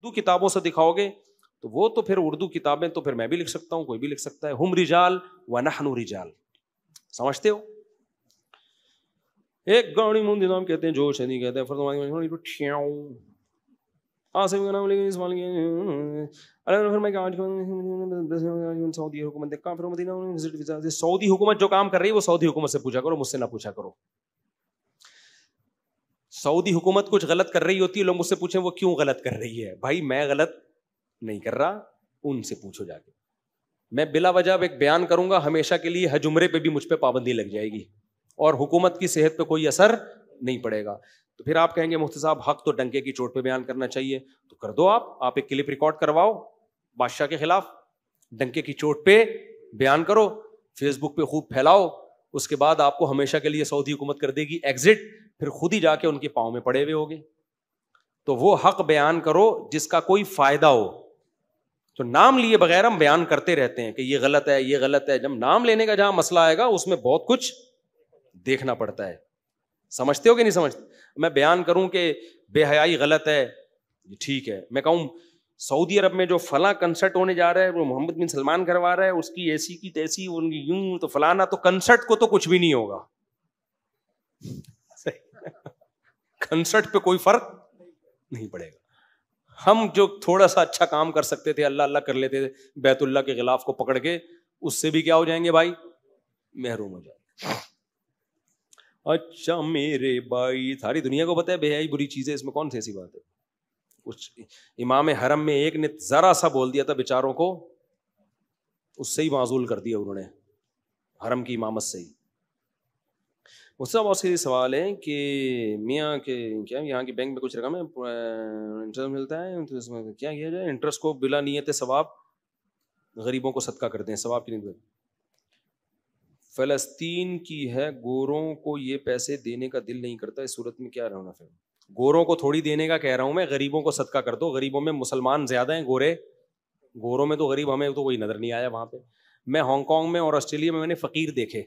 اردو کتابوں سے دکھاؤ گے تو وہ تو پھر اردو کتابیں تو پھر میں بھی لکھ سکتا ہوں, کوئی بھی لکھ سکتا ہے. ہم رجال ونحن رجال, سمجھتے ہو؟ ایک گاڑی مندی نام کہتے ہیں, جو شدی کہتے ہیں سعودی حکومت سعودی حکومت جو کام کر رہی ہے وہ سعودی حکومت سے پوچھا کرو, مجھ سے نہ پوچھا کرو. سعودی حکومت کچھ غلط کر رہی ہوتی ہے, لوگ مجھ سے پوچھیں وہ کیوں غلط کر رہی ہے. بھائی میں غلط نہیں کر رہا, ان سے پوچھو جا کے. میں بلا وجہ ایک بیان کروں گا, ہمیشہ کے لیے حج عمرے پہ بھی مجھ پہ پابندی لگ جائے گی اور حکومت کی صحت پہ کوئی اثر نہیں پڑے گا. تو پھر آپ کہیں گے مفتی صاحب حق تو ڈنکے کی چوٹ پہ بیان کرنا چاہیے, تو کر دو. آپ ایک کلپ ریکارڈ کرواؤ بادشاہ کے خلاف, ڈنکے کی چوٹ پہ بیان کرو, فیس بک پہ خوب پھیلاؤ. اس کے بعد آپ کو ہمیشہ کے لیے سعودی حکومت کر دے گی ایگزٹ, پھر خود ہی جا کے ان کے پاؤں میں پڑے ہوئے ہوگے. تو وہ حق بیان کرو جس کا کوئی فائدہ ہو. تو نام لیے بغیر ہم بیان کرتے رہتے ہیں کہ یہ غلط ہے, یہ غلط ہے. جب نام لینے کا جہاں مسئلہ آئے گا اس میں بہت کچھ دیکھنا پڑتا ہے. سمجھتے ہو کہ نہیں سمجھتے؟ میں بیان کروں کہ بے حیائی غلط ہے, ٹھیک ہے. میں کہوں سعودی عرب میں جو فلاں کنسرٹ ہونے جا رہا ہے وہ محمد بن سلمان کروا رہا ہے, اس کی ایسی کی تیسی, ان کی یوں, تو فلانا, تو کنسرٹ کو تو کچھ بھی نہیں ہوگا. کنسرٹ پہ کوئی فرق نہیں پڑے گا. ہم جو تھوڑا سا اچھا کام کر سکتے تھے, اللہ اللہ کر لیتے تھے, بیت اللہ کے غلاف کو پکڑ کے, اس سے بھی کیا ہو جائیں گے بھائی, محروم ہو جائیں گے. اچھا میرے بھائی, ساری دنیا کو پتہ ہے بے حیائی بری چیز ہے, اس میں کون سی ایسی بات ہے. کچھ امام حرم میں ایک نے ذرا سا بول دیا تھا بیچاروں کو, اس سے ہی معزول کر دیا انہوں نے, حرم کی امامت سے ہی. مجھ سے بہت سارے سوال ہیں کہ میاں کہ کیا یہاں کی بینک میں کچھ رقم ہے, انٹرسٹ ملتا ہے, تو اس میں کیا کیا جائے؟ انٹرسٹ کو بلا نیت ثواب غریبوں کو صدقہ کر دیں, ثواب کی نہیں. فلسطین کی ہے, گوروں کو یہ پیسے دینے کا دل نہیں کرتا, اس صورت میں کیا رہنا؟ پھر گوروں کو تھوڑی دینے کا کہہ رہا ہوں میں, غریبوں کو صدقہ کر دو. غریبوں میں مسلمان زیادہ ہیں, گوروں میں تو غریب ہمیں تو کوئی نظر نہیں آیا وہاں پہ. میں ہانگ کانگ میں اور آسٹریلیا میں نے فقیر دیکھے,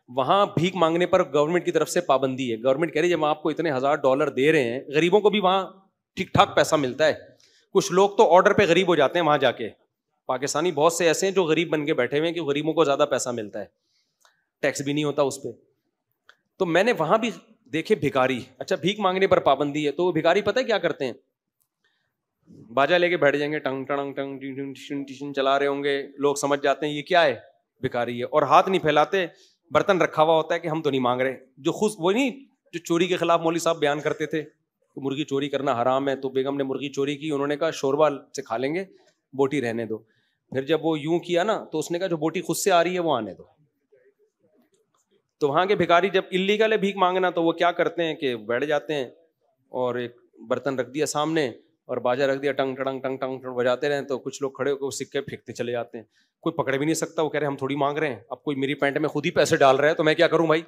وہاں بھیک مانگنے پر گورنمنٹ کی طرف سے پابندی ہے. گورنمنٹ کہہ رہی ہے جب آپ کو اتنے $1000 دے رہے ہیں, غریبوں کو بھی وہاں ٹھیک ٹھاک پیسہ ملتا ہے. کچھ لوگ تو آرڈر پہ غریب ہو جاتے ہیں وہاں جا کے. پاکستانی بہت سے ایسے ہیں جو غریب بن کے بیٹھے ہوئے ہیں کہ غریبوں کو زیادہ پیسہ ملتا ہے, ٹیکس بھی نہیں ہوتا اس پہ. تو میں نے وہاں بھی دیکھے بھکاری. اچھا بھیک مانگنے پر پابندی ہے, تو وہ بھکاری پتہ ہے کیا کرتے ہیں, باجا لے کے بیٹھ جائیں گے, ٹنگ ٹنگ ٹنگ چلا رہے ہوں گے, لوگ سمجھ جاتے ہیں یہ کیا ہے, بھکاری ہے, اور ہاتھ نہیں پھیلاتے. برتن رکھا ہوا ہوتا ہے کہ ہم تو نہیں مانگ رہے. جو خود وہ نہیں جو چوری کے خلاف مولوی صاحب بیان کرتے تھے کہ مرغی چوری کرنا حرام ہے, تو بیگم نے مرغی چوری کی, انہوں نے کہا شوربہ سے کھا لیں گے, بوٹی رہنے دو. پھر جب وہ یوں کیا نا تو اس نے کہا جو بوٹی خود سے آ رہی ہے وہ آنے دو. تو وہاں کے بھکاری جب اللیگل ہے بھیک مانگنا, تو وہ کیا کرتے ہیں کہ بیٹھ جاتے ہیں اور ایک برتن رکھ دیا سامنے اور باجا رکھ دیا, ٹنگ ٹنگ ٹنگ ٹنگ بجاتے رہے. تو کچھ لوگ کھڑے ہو کے سکے پھینکتے چلے جاتے ہیں, کوئی پکڑ بھی نہیں سکتا. وہ کہہ رہے ہم تھوڑی مانگ رہے ہیں, اب کوئی میری پینٹ میں خود ہی پیسے ڈال رہا ہے تو میں کیا کروں بھائی.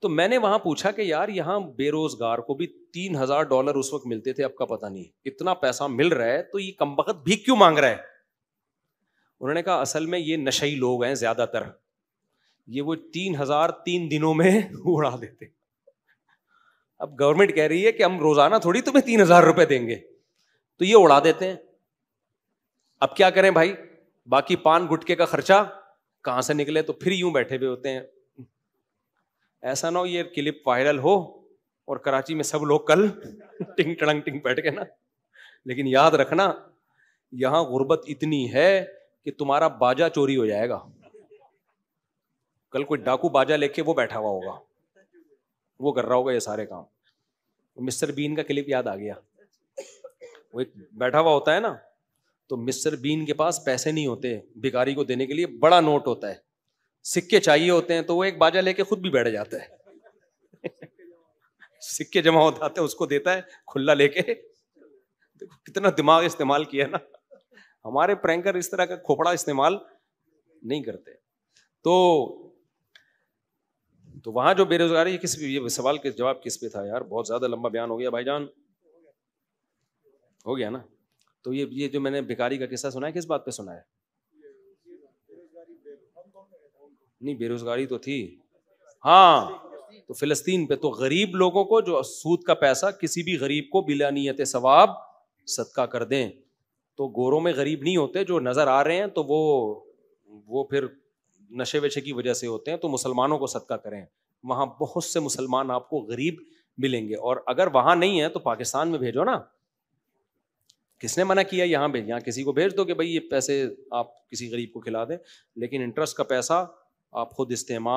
تو میں نے وہاں پوچھا کہ یار یہاں بے روزگار کو بھی $3000 اس وقت ملتے تھے, اب کا پتہ نہیں, اتنا پیسہ مل رہا ہے تو یہ کمبخت بھیک کیوں مانگ رہا ہے. انہوں نے کہا اصل میں یہ نشئی لوگ ہیں زیادہ تر, یہ وہ 3000 3 دنوں میں اڑا دیتے. اب گورنمنٹ کہہ رہی ہے کہ ہم روزانہ تھوڑی تمہیں $3000 دیں گے, تو یہ اڑا دیتے ہیں. اب کیا کریں بھائی, باقی پان گٹکے کا خرچہ کہاں سے نکلے, تو پھر یوں بیٹھے ہوئے ہوتے ہیں. ایسا نہ ہو یہ کلپ وائرل ہو اور کراچی میں سب لوگ کل ٹنگ ٹڑنگ ٹنگ بیٹھ کے نا. لیکن یاد رکھنا یہاں غربت اتنی ہے کہ تمہارا باجا چوری ہو جائے گا. کل کوئی ڈاکو باجا لے کے وہ بیٹھا ہوا ہوگا, وہ کر رہا ہوگا یہ سارے کام. مسٹر بین کا کلپ یاد آ گیا, وہ ایک بیٹھا ہوا ہوتا ہے نا, تو مسٹر بین کے پاس پیسے نہیں ہوتے بھکاری کو دینے کے لیے, بڑا نوٹ ہوتا ہے, سکے چاہیے ہوتے ہیں, تو وہ ایک باجا لے کے خود بھی بیٹھ جاتا ہے. سکے جمع ہو جاتے ہیں, اس کو دیتا ہے کھلا لے کے. کتنا دماغ استعمال کیا نا. ہمارے پرینکر اس طرح کا کھوپڑا استعمال نہیں کرتے. تو وہاں جو بے روزگاری, کس یہ سوال کے جواب کس پہ تھا یار, بہت زیادہ لمبا بیان ہو گیا بھائی جان, ہو گیا نا. تو یہ جو میں نے بھکاری کا قصہ سنا ہے کس بات پہ سنا ہے؟ نہیں بے روزگاری تو تھی, ہاں تو فلسطین پہ. تو غریب لوگوں کو جو سود کا پیسہ کسی بھی غریب کو بلا نیت ثواب صدقہ کر دیں. تو گوروں میں غریب نہیں ہوتے جو نظر آ رہے ہیں, تو وہ پھر نشے وشے کی وجہ سے ہوتے ہیں. تو مسلمانوں کو صدقہ کریں, وہاں بہت سے مسلمان آپ کو غریب ملیں گے. اور اگر وہاں نہیں ہے تو پاکستان میں بھیجو نا, کس نے منع کیا یہاں بھیج, یہاں کسی کو بھیج دو کہ بھائی یہ پیسے آپ کسی غریب کو کھلا دیں, لیکن انٹرسٹ کا پیسہ آپ خود استعمال